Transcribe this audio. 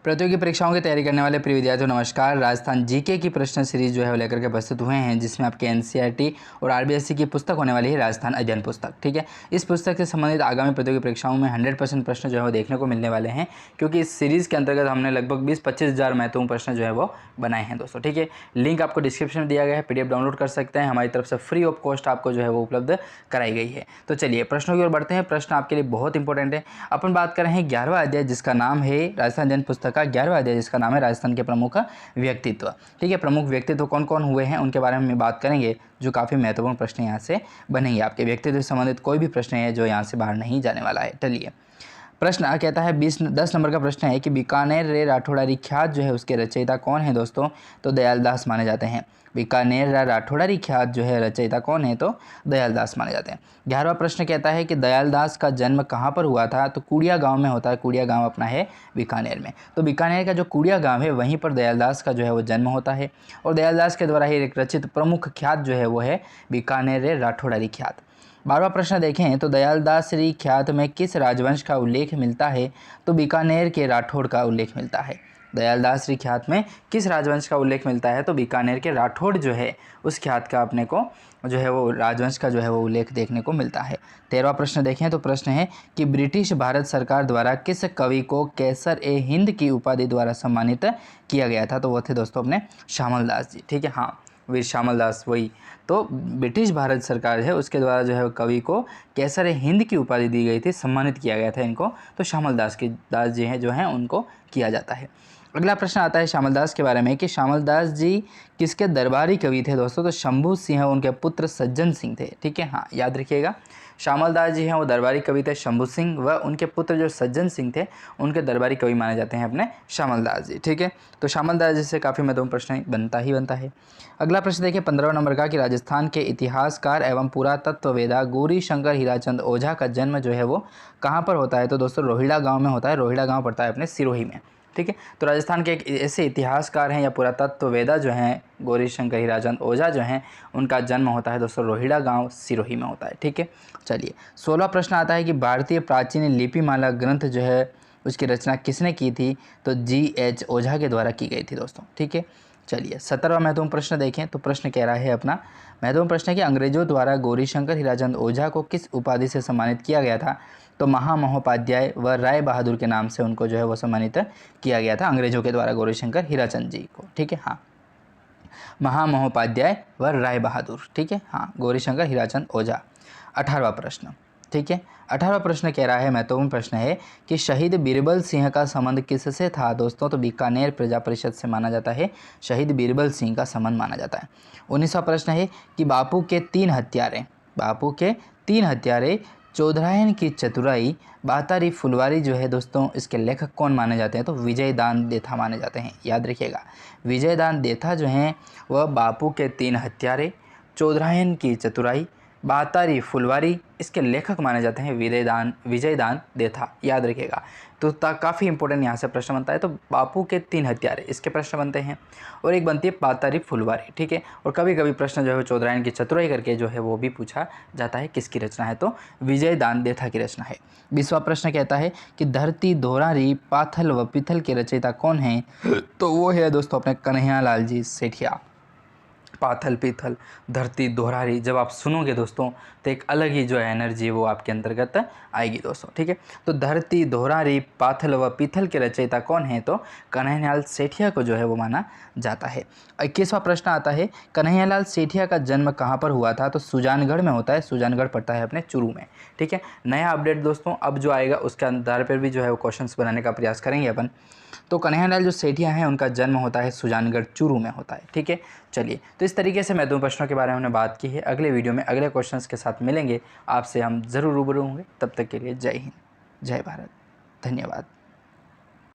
प्रतियोगी परीक्षाओं की तैयारी करने वाले प्रिय विद्यार्थियों नमस्कार। राजस्थान जीके की प्रश्न सीरीज जो है वो लेकर के प्रस्तुत हुए हैं, जिसमें आपके एनसीईआरटी और आरबीएससी की पुस्तक होने वाली है राजस्थान अध्ययन पुस्तक। ठीक है, इस पुस्तक से संबंधित आगामी प्रतियोगी परीक्षाओं में 100% प्रश्न जो है वो देखने को मिलने वाले हैं, क्योंकि इस सीरीज़ के अंतर्गत हमने लगभग 20-25 हज़ार महत्वपूर्ण प्रश्न जो है वो बनाए हैं दोस्तों। ठीक है, लिंक आपको डिस्क्रिप्शन में दिया गया है, PDF डाउनलोड कर सकते हैं। हमारी तरफ से फ्री ऑफ कॉस्ट आपको जो है वो उपलब्ध कराई गई है। तो चलिए प्रश्नों की ओर बढ़ते हैं। प्रश्न आपके लिए बहुत इंपॉर्टेंट है। अपन बात कर रहे हैं 11वां अध्याय, जिसका नाम है राजस्थान अध्ययन पुस्तक का 11वां अध्याय, जिसका नाम है राजस्थान के प्रमुख व्यक्तित्व। ठीक है, प्रमुख व्यक्तित्व कौन कौन हुए हैं उनके बारे में बात करेंगे, जो काफ़ी महत्वपूर्ण प्रश्न यहाँ से बनेंगे। आपके व्यक्तित्व से संबंधित कोई भी प्रश्न है जो यहाँ से बाहर नहीं जाने वाला है। चलिए, प्रश्न कहता है 10 नंबर का प्रश्न है कि बीकानेर रे राठौड़ारी ख्यात जो है उसके रचयिता कौन है दोस्तों? तो दयालदास माने जाते हैं। बीकानेर रा राठौड़ारी ख्यात जो है रचयिता कौन है? तो दयालदास माने जाते हैं। 11वां प्रश्न कहता है कि दयालदास का जन्म कहाँ पर हुआ था? तो कुड़िया गांव में होता है। कुड़िया गांव अपना है बीकानेर में। तो बीकानेर का जो कुड़िया गांव है वहीं पर दयालदास का जो है वो जन्म होता है, और दयालदास के द्वारा ही एक रचित प्रमुख ख्यात जो है वो है बीकानेर रे राठौड़ारी ख्यात। 12वां प्रश्न देखें तो दयालदासरी ख्यात में किस राजवंश का उल्लेख मिलता है? तो बीकानेर के राठौड़ का उल्लेख मिलता है। दयालदासरी ख्यात में किस राजवंश का उल्लेख मिलता है? तो बीकानेर के राठौड़ जो है उस ख्यात का अपने को जो है वो राजवंश का जो है वो उल्लेख देखने को मिलता है। 13वां प्रश्न देखें तो प्रश्न है कि ब्रिटिश भारत सरकार द्वारा किस कवि को कैसर ए हिंद की उपाधि द्वारा सम्मानित किया गया था? तो वो थे दोस्तों अपने श्यामल दास जी। ठीक है, हाँ, वीर श्यामल दास वही। तो ब्रिटिश भारत सरकार है उसके द्वारा जो है कवि को कैसर हिंद की उपाधि दी गई थी, सम्मानित किया गया था इनको। तो श्यामल दास जी हैं जो हैं उनको किया जाता है। अगला प्रश्न आता है श्यामल दास के बारे में कि श्यामल दास जी किसके दरबारी कवि थे दोस्तों? तो शंभू सिंह उनके पुत्र सज्जन सिंह थे। ठीक है, हाँ, याद रखिएगा, श्यामल दास जी हैं वो दरबारी कवि थे शंभू सिंह, व उनके पुत्र जो सज्जन सिंह थे उनके दरबारी कवि माने जाते हैं अपने श्यामल दास जी। ठीक है, तो श्यामल दास जी से काफ़ी महत्वपूर्ण प्रश्न बनता है। अगला प्रश्न देखिए 15वां नंबर का कि राजस्थान के इतिहासकार एवं पुरातत्ववेदा गौरी शंकर हीराचंद ओझा का जन्म जो है वो कहाँ पर होता है? तो दोस्तों रोहिड़ा गाँव में होता है। रोहिड़ा गाँव पड़ता है अपने सिरोही में। ठीक है, तो राजस्थान के एक ऐसे इतिहासकार हैं या पुरातत्ववेदा जो हैं गौरी शंकर हीराचंद ओझा जो हैं, उनका जन्म होता है दोस्तों रोहिड़ा गांव सिरोही में होता है। ठीक है, चलिए 16वां प्रश्न आता है कि भारतीय प्राचीन लिपिमाला ग्रंथ जो है उसकी रचना किसने की थी? तो GH ओझा के द्वारा की गई थी दोस्तों। ठीक है, चलिए 17वां महत्वपूर्ण प्रश्न देखें तो प्रश्न कह रहा है अपना महत्वपूर्ण प्रश्न है कि अंग्रेजों द्वारा गौरी शंकर हीराचंद ओझा को किस उपाधि से सम्मानित किया गया था? तो महामहोपाध्याय व राय बहादुर के नाम से उनको जो है वो सम्मानित किया गया था अंग्रेजों के द्वारा गौरी शंकर हीराचंद जी को। ठीक है, हाँ, महामहोपाध्याय व राय बहादुर। ठीक है, हाँ, गौरी शंकर हीराचंद ओझा। 18वां प्रश्न, ठीक है, 18वां प्रश्न कह रहा है महत्वपूर्ण प्रश्न है कि शहीद बीरबल सिंह का संबंध किससे था दोस्तों? तो बीकानेर प्रजा परिषद से माना जाता है। शहीद बीरबल सिंह का संबंध माना जाता है। 19वां प्रश्न है कि बापू के तीन हत्यारे चौधरायन की चतुराई बातारी फुलवारी जो है दोस्तों, इसके लेखक कौन माने जाते हैं? तो विजयदान देथा माने जाते हैं। याद रखिएगा, विजयदान देथा जो हैं वह बापू के 3 हत्यारे, चौधरायन की चतुराई, बातारी फुलवारी, इसके लेखक माने जाते हैं विजयदान देथा। याद रखिएगा, तो काफ़ी इंपॉर्टेंट यहाँ से प्रश्न बनता है। तो बापू के 3 हत्यारे इसके प्रश्न बनते हैं, और एक बनती है बातारी फुलवारी। ठीक है, और कभी कभी प्रश्न जो है चौधरायन की चतुराई करके जो है वो भी पूछा जाता है किसकी रचना है? तो विजयदान देथा की रचना है। 20वां प्रश्न कहता है कि धरती दोहरारी पाथल व पिथल के रचयिता कौन है? तो वो है दोस्तों अपने कन्हैयालाल जी सेठिया। पाथल पीथल धरती दोहरारी जब आप सुनोगे दोस्तों तो एक अलग ही जो है एनर्जी वो आपके अंतर्गत आएगी दोस्तों। ठीक है, तो धरती दोहरारी पाथल व पीथल के रचयिता कौन है? तो कन्हैयालाल सेठिया को जो है वो माना जाता है। 21वां प्रश्न आता है कन्हैयालाल सेठिया का जन्म कहाँ पर हुआ था? तो सुजानगढ़ में होता है। सुजानगढ़ पड़ता है अपने चुरू में। ठीक है, नया अपडेट दोस्तों अब जो आएगा उसके आधार पर भी जो है वो क्वेश्चंस बनाने का प्रयास करेंगे अपन। तो कन्हैयालाल जो सेठिया हैं उनका जन्म होता है सुजानगढ़ चूरू में होता है। ठीक है, चलिए, तो इस तरीके से महत्वपूर्ण प्रश्नों के बारे में हमने बात की है। अगले वीडियो में अगले क्वेश्चंस के साथ मिलेंगे, आपसे हम ज़रूर रूबरू होंगे। तब तक के लिए जय हिंद, जय भारत, धन्यवाद।